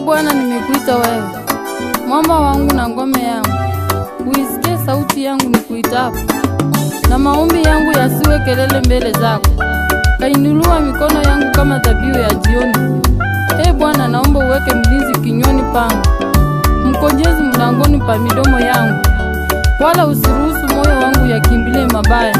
Bwana, nimekuita wewe, mwamba wangu na ngome yangu. Uisikie sauti yangu nikuitapo, na maombi yangu yasiwe kelele mbele zako. Kainulua mikono yangu kama dhabihu ya jioni. Bwana, naomba uweke mlinzi kinywani pangu, mkojezi mlangoni pa midomo yangu, wala usiruhusu moyo wangu yakimbilie mabaya.